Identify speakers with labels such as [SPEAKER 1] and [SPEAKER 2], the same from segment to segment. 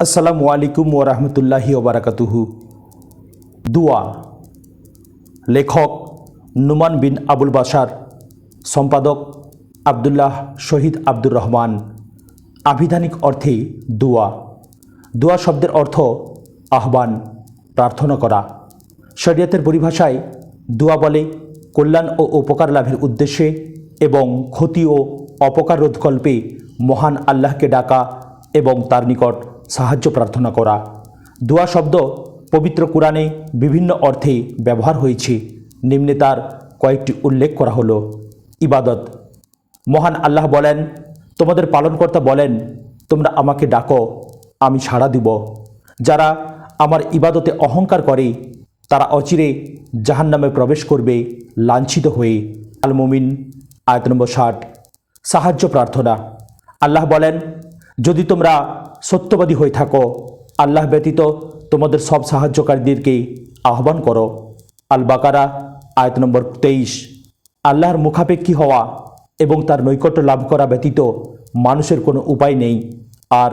[SPEAKER 1] আসসালামু আলাইকুম ওয়া রাহমাতুল্লাহি ওয়া বারাকাতুহু। দুয়া। লেখক নুমান বিন আবুল বাশার, সম্পাদক আবদুল্লাহ শহীদ আব্দুর রহমান। আবিধানিক অর্থে দুয়া। দুয়া শব্দের অর্থ আহ্বান, প্রার্থনা করা। শরিয়তের পরিভাষায় দুয়া বলে কল্যাণ ও উপকার লাভের উদ্দেশ্যে এবং ক্ষতি ও অপকার রোধকল্পে মহান আল্লাহকে ডাকা এবং তার নিকট সাহায্য প্রার্থনা করা। দুয়া শব্দ পবিত্র কুরআনে বিভিন্ন অর্থে ব্যবহার হয়েছে। নিম্নে তার কয়েকটি উল্লেখ করা হলো। ইবাদত। মহান আল্লাহ বলেন, তোমাদের পালনকর্তা বলেন, তোমরা আমাকে ডাকো, আমি সাড়া দিব। যারা আমার ইবাদতে অহংকার করে তারা অচিরে জাহান্নামে প্রবেশ করবে লাঞ্ছিত হয়ে। আল মুমিন আয়াত নম্বর 60। সাহায্য প্রার্থনা। আল্লাহ বলেন, যদি তোমরা সত্যবাদী হয়ে থাকো আল্লাহ ব্যতীত তোমাদের সব সাহায্যকারীদেরকে আহ্বান করো। আল বাকারা আয়াত নম্বর 23। আল্লাহর মুখাপেক্ষী হওয়া এবং তার নৈকট্য লাভ করা ব্যতীত মানুষের কোনো উপায় নেই। আর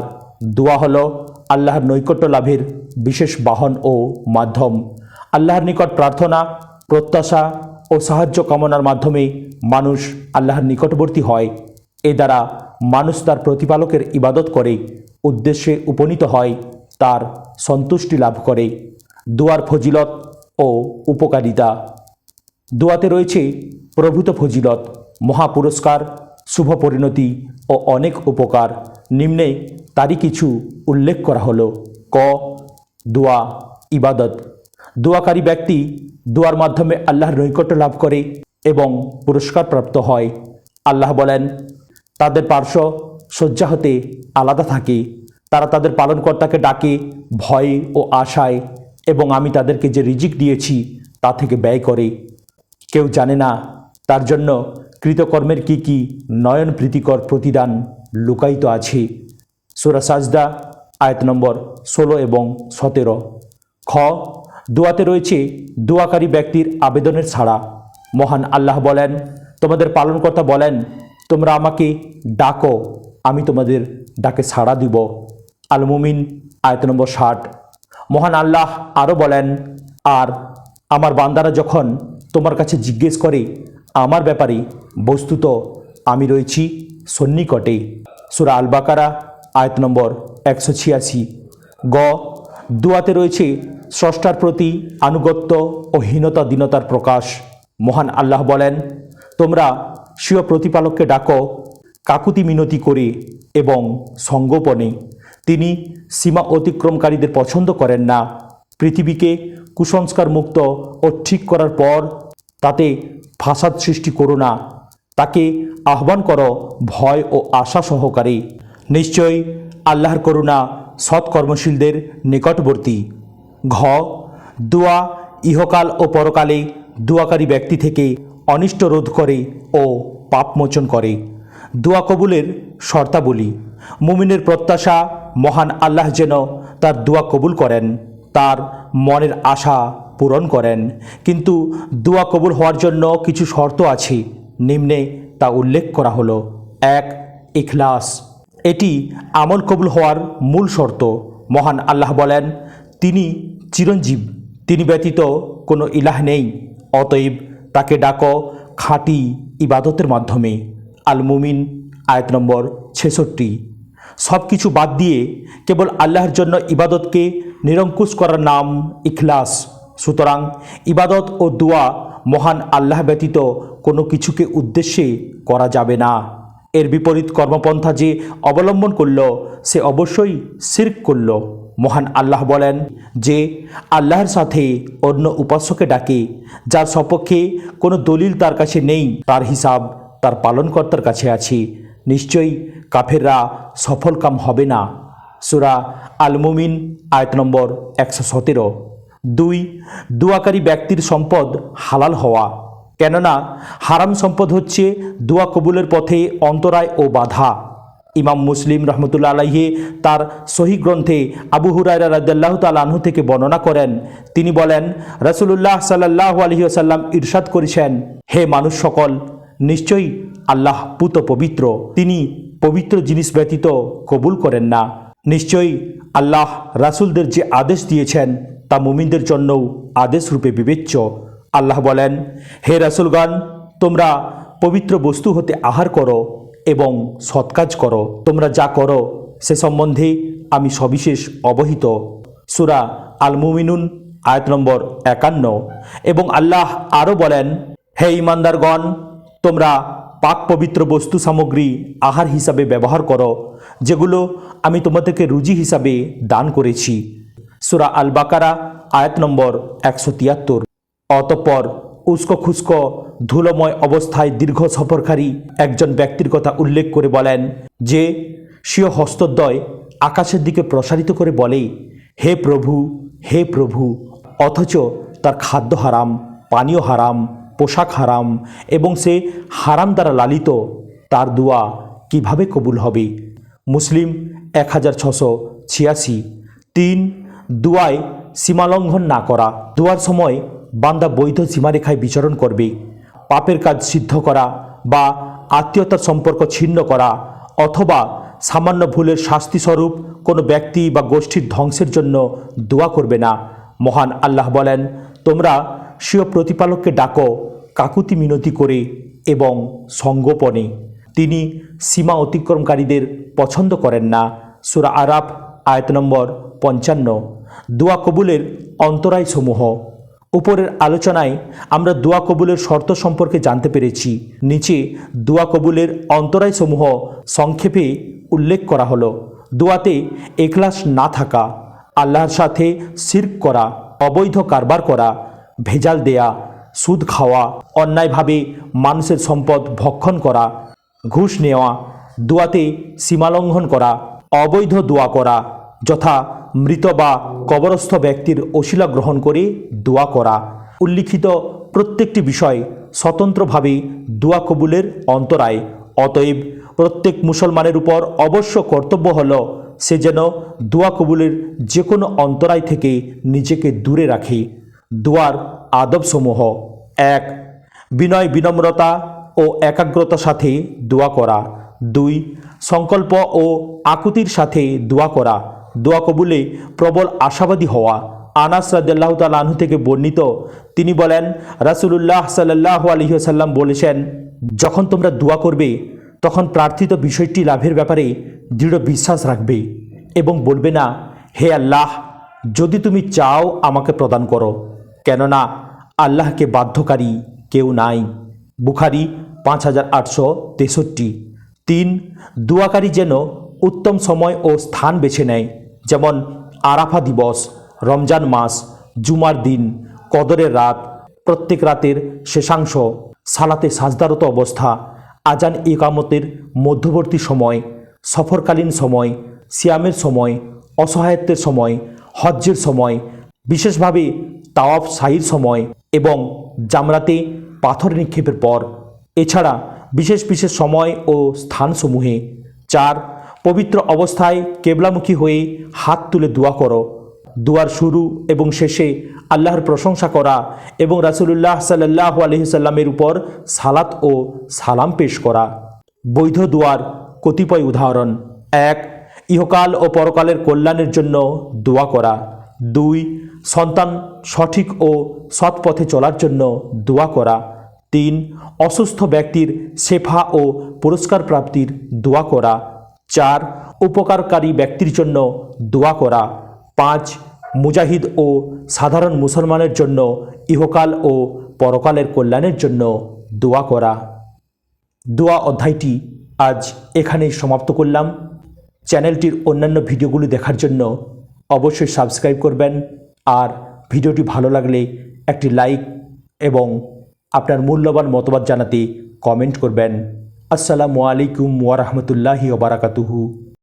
[SPEAKER 1] দোয়া হলো আল্লাহর নৈকট্য লাভের বিশেষ বাহন ও মাধ্যম। আল্লাহর নিকট প্রার্থনা, প্রত্যাশা ও সাহায্য কামনার মাধ্যমে মানুষ আল্লাহর নিকটবর্তী হয়। এ দ্বারা মানুষ তার প্রতিপালকের ইবাদত করে উদ্দেশ্যে উপনীত হয়, তার সন্তুষ্টি লাভ করে। দোয়ার ফজিলত ও উপকারিতা। দোয়াতে রয়েছে প্রভূত ফজিলত, মহাপুরস্কার, শুভ পরিণতি ও অনেক উপকার। নিম্নে তারই কিছু উল্লেখ করা হলো। ক। দোয়া ইবাদত। দোয়াকারী ব্যক্তি দোয়ার মাধ্যমে আল্লাহর নৈকট্য লাভ করে এবং পুরস্কার প্রাপ্ত হয়। আল্লাহ বলেন, তাদের পার্শ্ব শয্যা হতে আলাদা থাকে, তারা তাদের পালনকর্তাকে ডাকে ভয়ে ও আশায়, এবং আমি তাদেরকে যে রিজিক দিয়েছি তা থেকে ব্যয় করে। কেউ জানে না তার জন্য কৃতকর্মের কি নয়ন প্রীতিকর প্রতিদান লুকায়িত আছে। সূরা সাজদা আয়াত নম্বর 16 এবং 17। খ। দোয়াতে রয়েছে দোয়াকারী ব্যক্তির আবেদনের ছাড়া। মহান আল্লাহ বলেন, তোমাদের পালনকর্তা বলেন, তোমরা আমাকে ডাকো, আমি তোমাদের ডাকে সাড়া দিব। আল মুমিন আয়াত নম্বর 60। মহান আল্লাহ আরও বলেন, আর আমার বান্দারা যখন তোমার কাছে জিজ্ঞেস করে আমার ব্যাপারে, বস্তুত আমি রয়েছি সন্নিকটে। সূরা আল বাকারা আয়াত নম্বর 186। গ। দোয়াতে রয়েছে স্রষ্টার প্রতি আনুগত্য ও হীনতা দীনতার প্রকাশ। মহান আল্লাহ বলেন, তোমরা স্বীয় প্রতিপালককে ডাকো কাকুতি মিনতি করে এবং সঙ্গোপনে। তিনি সীমা অতিক্রমকারীদের পছন্দ করেন না। পৃথিবীকে কুসংস্কার মুক্ত ও ঠিক করার পর তাতে ফাসাদ সৃষ্টি করো না। তাকে আহ্বান করো ভয় ও আশা সহকারে। নিশ্চয়ই আল্লাহর করুণা সৎকর্মশীলদের নিকটবর্তী। ঘ। দোয়া ইহকাল ও পরকালে দোয়াকারী ব্যক্তি থেকে অনিষ্ট রোধ করে ও পাপমোচন করে। দোয়া কবুলের শর্তাবলী। মুমিনের প্রত্যাশা মহান আল্লাহ যেন তার দোয়া কবুল করেন, তার মনের আশা পূরণ করেন। কিন্তু দোয়া কবুল হওয়ার জন্য কিছু শর্ত আছে। নিম্নে তা উল্লেখ করা হলো। 1। ইখলাস। এটি আমল কবুল হওয়ার মূল শর্ত। মহান আল্লাহ বলেন, তিনি চিরঞ্জীব, তিনি ব্যতীত কোনো ইলাহ নেই, অতএব তাকে ডাকো খাঁটি ইবাদতের মাধ্যমে। আল মুমিন আয়াত নম্বর 66। সব কিছু বাদ দিয়ে কেবল আল্লাহর জন্য ইবাদতকে নিরঙ্কুশ করার নাম ইখলাস। সুতরাং ইবাদত ও দোয়া মহান আল্লাহ ব্যতীত কোনো কিছুকে উদ্দেশ্যে করা যাবে না। এর বিপরীত কর্মপন্থা যে অবলম্বন করল সে অবশ্যই শিরক করল। মহান আল্লাহ বলেন, যে আল্লাহর সাথে অন্য উপাস্যকে ডাকে যার সপক্ষে কোনো দলিল তার কাছে নেই, তার হিসাব তার পালনকর্তার কাছে আছে। নিশ্চয়ই কাফেররা সফলকাম হবে না। সূরা আল মুমিন আয়াত নম্বর 117। 2। দোয়াকারী ব্যক্তির সম্পদ হালাল হওয়া। কেননা হারাম সম্পদ হচ্ছে দোয়া কবুলের পথে অন্তরায় ও বাধা। ইমাম মুসলিম রহমতুল্লাহ আলাইহি তার সহিহ গ্রন্থে আবু হুরায়রা রাদিয়াল্লাহু তাআলা আনহু থেকে বর্ণনা করেন, তিনি বলেন, রাসূলুল্লাহ সাল্লাল্লাহু আলাইহি ওয়াসাল্লাম ইরশাদ করেছেন, হে মানুষ সকল, নিশ্চয়ই আল্লাহ পুত পবিত্র, তিনি পবিত্র জিনিস ব্যতীত কবুল করেন না। নিশ্চয়ই আল্লাহ রাসূলদের যে আদেশ দিয়েছেন তা মুমিনদের জন্যও আদেশ রূপে বিবেচ্য। আল্লাহ বলেন, হে রাসূলগণ, তোমরা পবিত্র বস্তু হতে আহার করো এবং সৎকাজ করো। তোমরা যা করো সে সম্বন্ধে আমি সবিশেষ অবহিত। সূরা আল মুমিনুন আয়াত নম্বর 51। এবং আল্লাহ আরও বলেন, হে ঈমানদারগণ, তোমরা পাক পবিত্র বস্তু সামগ্রী আহার হিসাবে ব্যবহার করো, যেগুলো আমি তোমাদেরকে রুজি হিসাবে দান করেছি। সূরা আল বাকারা আয়াত নম্বর 173। অতঃপর উস্কো খুস্কো ধুলোময় অবস্থায় দীর্ঘ সফরকারী একজন ব্যক্তির কথা উল্লেখ করে বলেন যে স্বীয় হস্তদ্বয় আকাশের দিকে প্রসারিত করে বলে, হে প্রভু, হে প্রভু, অথচ তার খাদ্য হারাম, পানীয় হারাম, পোশাক হারাম এবং সে হারাম দ্বারা লালিত। তার দোয়া কিভাবে কবুল হবে? মুসলিম 1686। 3. দোয়ায় সীমালঙ্ঘন না করা। দোয়ার সময় বান্দা বৈধ সীমারেখায় বিচরণ করবে। পাপের কাজ সিদ্ধ করা বা আত্মীয়তার সম্পর্ক ছিন্ন করা অথবা সামান্য ভুলের শাস্তিস্বরূপ কোনো ব্যক্তি বা গোষ্ঠীর ধ্বংসের জন্য দোয়া করবে না। মহান আল্লাহ বলেন, তোমরা স্বীয় প্রতিপালককে ডাকো কাকুতি মিনতি করে এবং সঙ্গোপনে। তিনি সীমা অতিক্রমকারীদের পছন্দ করেন না। সূরা আরাফ আয়াত নম্বর 55। দোয়া কবুলের অন্তরায়সমূহ। উপরের আলোচনায় আমরা দোয়া কবুলের শর্ত সম্পর্কে জানতে পেরেছি। নিচে দোয়া কবুলের অন্তরায়সমূহ সংক্ষেপে উল্লেখ করা হলো। দোয়াতে ইখলাস না থাকা, আল্লাহর সাথে শিরক করা, অবৈধ কারবার করা, ভেজাল দেয়া, সুদ খাওয়া, অন্যায়ভাবে মানুষের সম্পদ ভক্ষণ করা, ঘুষ নেওয়া, দোয়াতে সীমালঙ্ঘন করা, অবৈধ দোয়া করা, যথা মৃত বা কবরস্থ ব্যক্তির ওসিলা গ্রহণ করে দোয়া করা। উল্লিখিত প্রত্যেকটি বিষয় স্বতন্ত্রভাবে দোয়া কবুলের অন্তরায়। অতএব প্রত্যেক মুসলমানের উপর অবশ্য কর্তব্য হল সে যেন দোয়া কবুলের যে কোনো অন্তরায় থেকে নিজেকে দূরে রাখে। দোয়ার আদবসমূহ। 1. বিনয় বিনম্রতা ও একাগ্রতার সাথে দোয়া করা। 2. সংকল্প ও আকুতির সাথে দোয়া করা। দোয়া কবুলে প্রবল আশাবাদী হওয়া। আনাস রাদিয়াল্লাহু তাআলা আনহু থেকে বর্ণিত, তিনি বলেন, রাসূলুল্লাহ সাল্লাল্লাহু আলাইহি ওয়াসাল্লাম বলেছেন, যখন তোমরা দোয়া করবে তখন প্রার্থিত বিষয়টি লাভের ব্যাপারে দৃঢ় বিশ্বাস রাখবে এবং বলবে না, হে আল্লাহ, যদি তুমি চাও আমাকে প্রদান করো, কেননা আল্লাহকে বাধ্যকারী কেউ নাই। বুখারী 5863। 3. দোয়াকারী যেন উত্তম সময় ও স্থান বেছে নেয়, যেমন আরাফা দিবস, রমজান মাস, জুমার দিন, কদরের রাত, প্রত্যেক রাতের শেষাংশ, সালাতে সাজদারত অবস্থা, আজান ইকামতের মধ্যবর্তী সময়, সফরকালীন সময়, সিয়ামের সময়, অসহায়ত্বের সময়, হজ্জের সময়, বিশেষভাবে তাওয়াফ সাইর সময় এবং জামরাতে পাথর নিক্ষেপের পর। এছাড়া বিশেষ বিশেষ সময় ও স্থানসমূহে। 4. পবিত্র অবস্থায় কেবলামুখী হয়ে হাত তুলে দোয়া করো। দোয়ার শুরু এবং শেষে আল্লাহর প্রশংসা করা এবং রাসূলুল্লাহ সাল্লাল্লাহু আলাইহি সাল্লামের উপর সালাত ও সালাম পেশ করা। বৈধ দোয়ার কতিপয় উদাহরণ। 1. ইহকাল ও পরকালের কল্যাণের জন্য দোয়া করা। 2. সন্তান সঠিক ও সৎ পথে চলার জন্য দোয়া করা। 3. অসুস্থ ব্যক্তির শেফা ও পুরস্কার প্রাপ্তির দোয়া করা। 4. উপকারকারী ব্যক্তির জন্য দোয়া করা। 5. মুজাহিদ ও সাধারণ মুসলমানের জন্য ইহকাল ও পরকালের কল্যাণের জন্য দোয়া করা। দোয়া অধ্যায়টি আজ এখানেই সমাপ্ত করলাম। চ্যানেলটির অন্যান্য ভিডিওগুলি দেখার জন্য অবশ্যই সাবস্ক্রাইব করবেন আর ভিডিওটি ভালো লাগলে একটি লাইক এবং আপনার মূল্যবান মতামত জানাতে কমেন্ট করবেন। আসসালামু আলাইকুম ওয়া রাহমাতুল্লাহি ওয়া বারাকাতুহু।